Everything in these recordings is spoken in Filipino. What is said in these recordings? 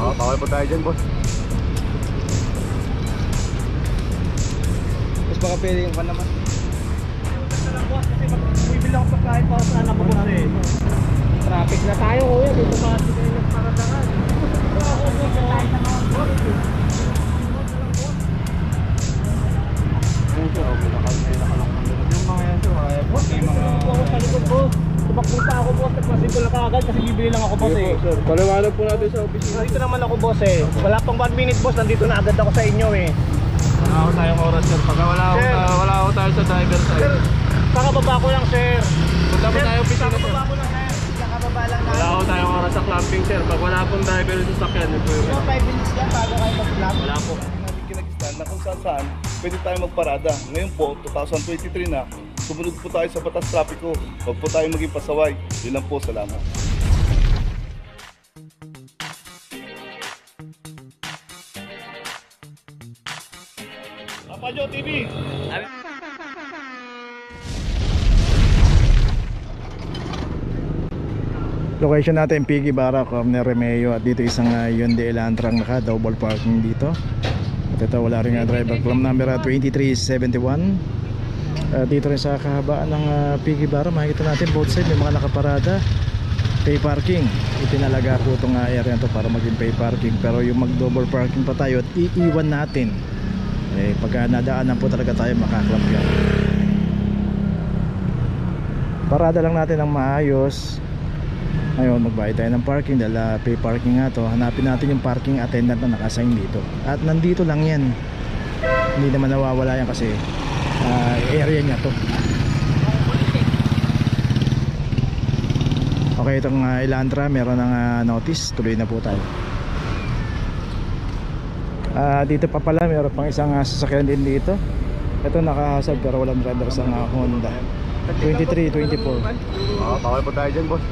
Bawal po tayo dyan, boss. Mas baka pwede yung pan naman. Ito lang boss, kasi bibili ako pagkain para sa anak ko boss eh. Traffic na tayo kuya, dito pa kasi kayo ng paradangan. Ako boss, tayo na mga boss. Ayun sir, okay na kami nakalak ng ganun. Yung mga yan sir, ay boss, yung mga... Ako sa likod boss. Tumakbo pa ako boss, nagpasin ko lang kagad kasi bibili lang ako boss eh. Sir, paliwanag po natin sa opisina. Dito naman ako boss eh. Wala pang 1 minute boss, nandito na agad ako sa inyo eh. Wala ako tayong oras sir, pagka wala ako tayo sa driver side. Sir, kakababa ko lang sir. Punta po tayo opisina sir. Kakababa ko lang sir. Kakababa lang na. Wala ako tayong oras sa clamping sir, pag wala pong driver sa sakyan, ito yung... So 5 minutes lang bago kayo mag-clamp? Wala po. Natin kinagistan na kung saan pwede tayo magparada. Ngayon po, 2023 na, sumunod po tayo sa batas trapiko. Huwag po tayo maging pasaway. Yun lang po, salamat. Papa Joe TV! Location natin Piggy Barra, Corner Remeo, at dito isang Hyundai Elantra naka double parking dito. At ito wala rin driver, claim number 2371. Dito rin sa kahabaan ng Piggy Barra makikita natin both side may mga nakaparada, pay parking. Itinalaga po itong area to para maging pay parking, pero yung mag double parking pa tayo at iiwan natin pagka nadaanan po talaga tayo makaklamp yan. Parada lang natin ng maayos. Ngayon magbayad tayo ng parking dahil pay parking nga to. Hanapin natin yung parking attendant na naka-assign dito. At nandito lang yan. Hindi naman nawawala yan kasi area niya to. Okay, itong Elantra meron ng notice. Tuloy na po tayo. Dito pa pala meron pang isang sasakyan din dito. Ito nakahasag pero walang driver sa Honda 2324. Bawal po tayo dyan, boss.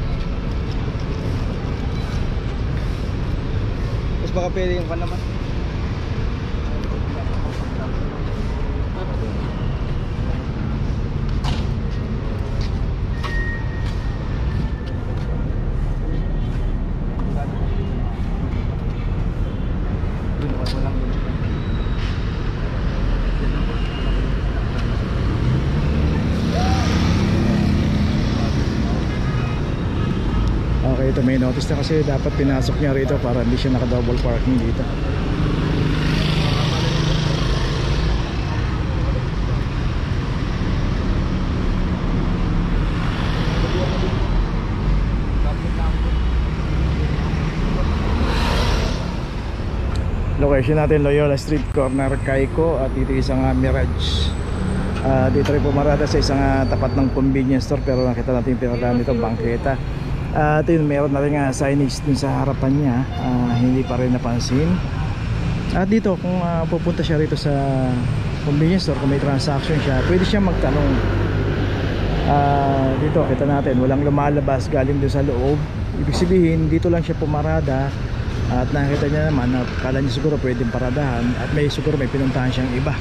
Mas baka pwede yung pan naman. Okay, ito may notice na kasi dapat pinasok niya rito para hindi siya naka-double parking dito. Location natin Loyola Street, corner Kaiko, at dito isang Mirage. Dito rin pumarada sa isang tapat ng convenience store, pero nakita natin yung pinadaan nito bangketa. At yun, meron na rin signage dun sa harapan niya, hindi pa rin napansin. At dito kung pupunta siya rito sa convenience store, kung may transaction siya, pwede siya magtanong. Dito kita natin walang lumalabas galing dun sa loob. Ibig sabihin dito lang siya pumarada. At nakita niya naman na kala niya siguro pwedeng paradahan, at siguro may pinuntahan siyang iba.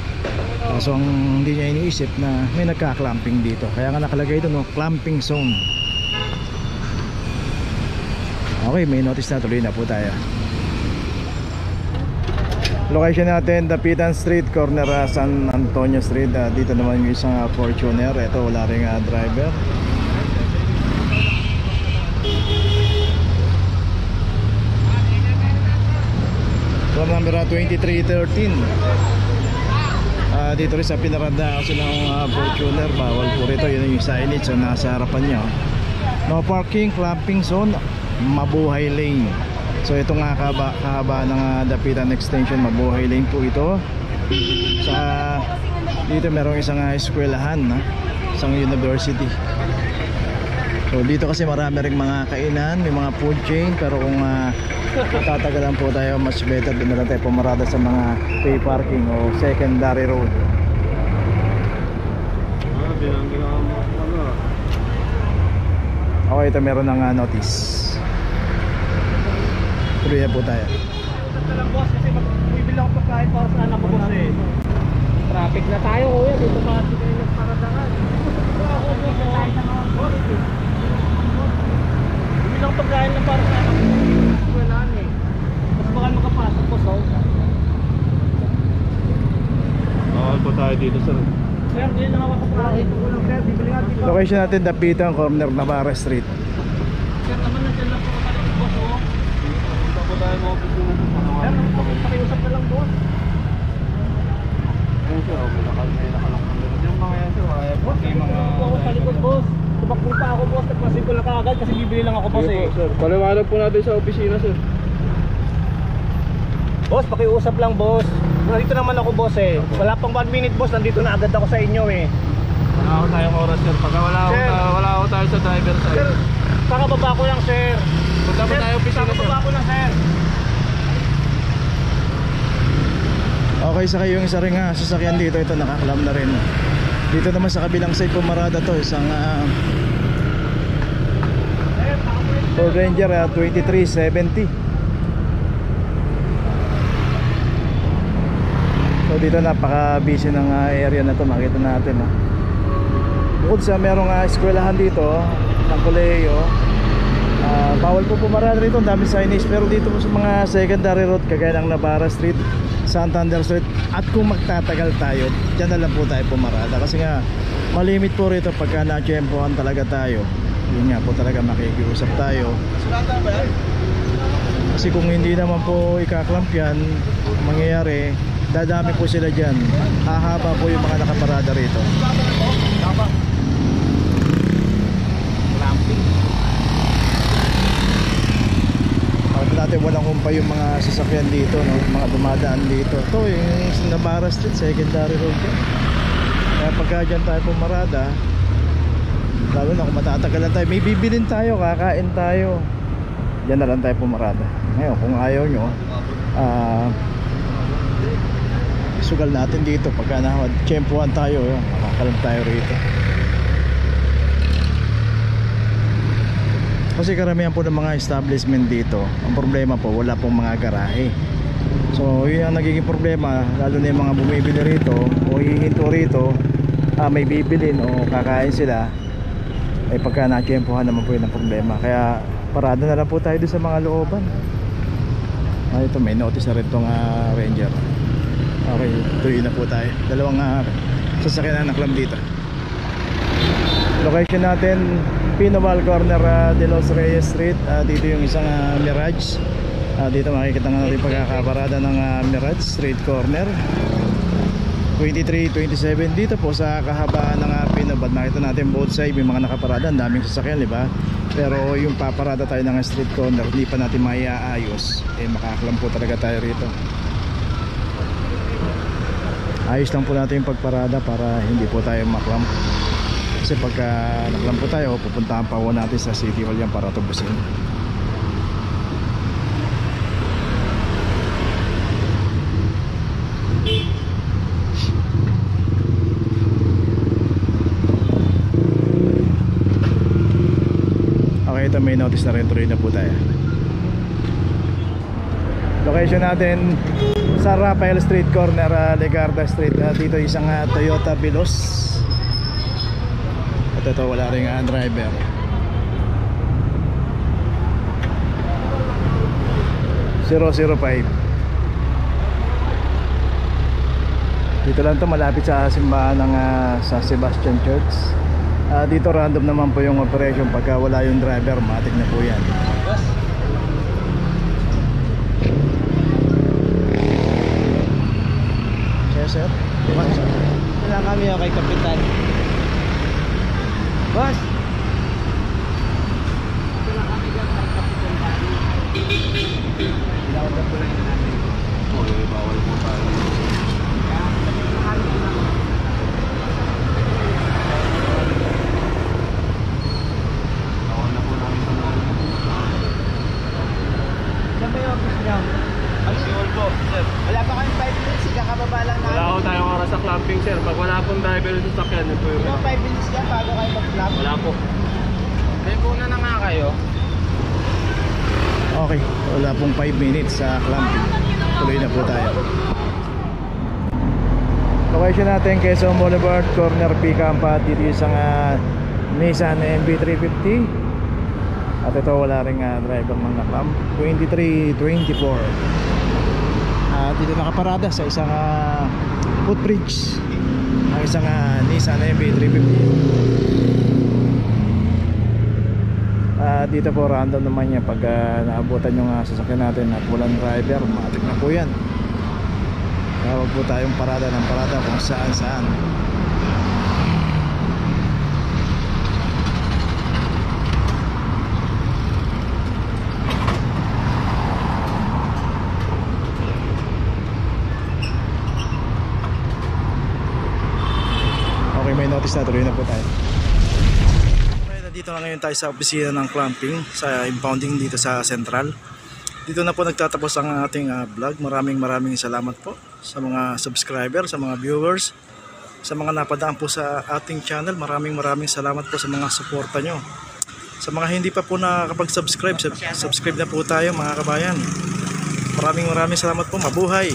So ang hindi niya iniisip na may nagka-clamping dito. Kaya nga nakalagay doon, clamping zone. Okay, may notice na, tuloy na po tayo. Location natin Dapitan Street, corner San Antonio Street. Dito naman yung isang Fortuner. Ito wala ring driver. From number 2313. Dito rin sa pinarada kasi ng Fortuner, bawal po rito. Yun yung signage so nasa harapan niya. No parking, clamping zone, Mabuhay Lane. So ito nga kahaba ng Dapitan Extension, Mabuhay Lane po ito. Sa dito merong isang eskwelahan, isang university. So dito kasi marami ring mga kainan, may mga food chain, pero kung matatagalan po tayo, mas better din na tayo pumarada sa mga pay parking o secondary road. Okay, ito meron ng notice. Tuloy na po tayo. Ito lang boss, kasi bibili ako pagkain para sa anak ko boss eh. Traffic na tayo kuya, dito pa kasi kayo ng paradangan. Ako boss, tayo na mga boss. Bibili ako pagkain na para sa anak ko. Walaan eh. Mas baka tayo dito sir. Sir, hindi lang ako kapatid. Kulang sir, bibili nga dito. Location natin Dapitan, corner Navarra Street. Sir, naman nandiyan lang po kapatid ko, boss, oh. Punta po tayo mga opisina. Sir, pakiusap na lang, boss. Ayun sir, may nakalak. Yung mga yan sir, kaya po Boss, tumakbo ako sa likod, boss. Tumakbo pa ako, boss. Nagpasin ko lang kaagad kasi bibili lang ako, boss, eh. sir. Paliwanag po natin sa opisina sir. Boss, pakiusap lang, boss. Nandito naman ako, boss, eh. Wala pang 1 minute, boss. Nandito na agad ako sa inyo, eh. Wala ako tayong oras sir. Pagka Sir. wala ako tayo sa driver side. Sir, pakababa ko lang, sir. Punta po tayo opisina sir. Pakababa ko lang, sir. Okay, sa kayo yung isa ring sasakyan dito, ito nakaklam na rin. Dito naman sa kabilang side pumarada to, isang Ford Ranger 2370. So dito napaka-busy ng area na to, makita natin. Bukod sa merong eskwelahan dito ng kolehiyo, bawal po pumarada rito, ang dami signage. Pero dito po sa mga secondary road kagaya ng Navarra Street, Santander Street, at kung magtatagal tayo, dyan na lang po tayo pumarada. Kasi nga malimit po rito pagka na-tsempohan talaga tayo. Yun nga po talaga makikiusap tayo. Kasi kung hindi naman po ikaklamp yan, mangyayari dadami po sila dyan, hahaba po yung mga nakaparada rito. Bakit natin walang kumpay yung mga sasakyan dito, no? Mga dumadaan dito. Ito yung Navarra Street, secondary road yan. Kaya pagka dyan tayo pumarada, lalo na kung matatagalan tayo, may bibilin tayo, kakain tayo, dyan na lang tayo pumarada. Ngayon kung ayaw nyo, sugal natin dito pagka na-tsempuhan tayo, makakalam tayo rito. Kasi karamihan po ng mga establishment dito, ang problema po wala pong mga garahe. So yun ang nagiging problema, lalo na yung mga bumibili rito o hihinto rito, may bibilin o kakain sila, ay pagka na-tsempuhan naman po yun ang problema. Kaya parada na lang po tayo doon sa mga looban. Ito may notice na rin itong Ranger. Okay, tuloy na po tayo. Dalawang sasakyan na naklam dito. Location natin Pinoval, corner De Los Reyes Street. Dito yung isang Mirage. Dito makikita nga natin pagkakaparada ng Mirage Street corner 23-27. Dito po sa kahabaan ng Pinoval, makita natin both side may mga nakaparada. Ang daming sasakyan, di ba? Pero yung paparada tayo ng street corner, hindi pa natin maiaayos. Makaklam po talaga tayo rito. Ayos lang po natin yung pagparada para hindi po tayo maklam. Kasi pagka naklam po tayo, pupuntahan pa po natin sa City Hall yan para tubusin. Okay, ito may notice na rin, tuloy na po tayo. Location natin sa Rafael Street, corner Legarda Street. Dito isang Toyota Veloz. At ito wala rin driver. .005. Dito lang to, malapit sa simbahan ng San Sebastian Church. Dito random naman po yung operation. Pagka wala yung driver, matik na po yan. Sir, Wala kami kay Kapitan. Boss! Wala kami dyan kay Kapitan. Ilawag ko lang natin. Bawal po tayo. Bawal na po namin sa mga. Saan ba yung office niya? Siol po, sir. Wala pa kami 5 minutes, kakababa lang namin. Wala ako tayong oras sa clamping sir. Pag wala pong driver sa sasakyan, ito yung... 5 minutes yan bago kayo mag-club. Wala po. May muna na nga kayo. okay, wala pong 5 minutes sa clamping. Tuloy na po tayo. Location natin Quezon Boulevard, corner P Campa. Dito isang Nissan MV350. At ito wala ring driver ng naklam. 23-24. Dito nakaparada sa isang footbridge. ng isang Nissan MB350. Dito po random naman yan pag naabutan yung sasakyan natin at walang driver, matik na po yan. Wag po tayong parada ng parada kung saan saan. Okay, may notice na, tuloy na po tayo. Dito na ngayon tayo sa opisina ng clamping sa impounding dito sa Central. Dito na po nagtatapos ang ating vlog. Maraming salamat po sa mga subscriber, sa mga viewers, sa mga napadaan po sa ating channel. Maraming salamat po sa mga suporta nyo. Sa mga hindi pa po nakakapag-subscribe, subscribe na po tayo mga kabayan. Maraming salamat po. Mabuhay!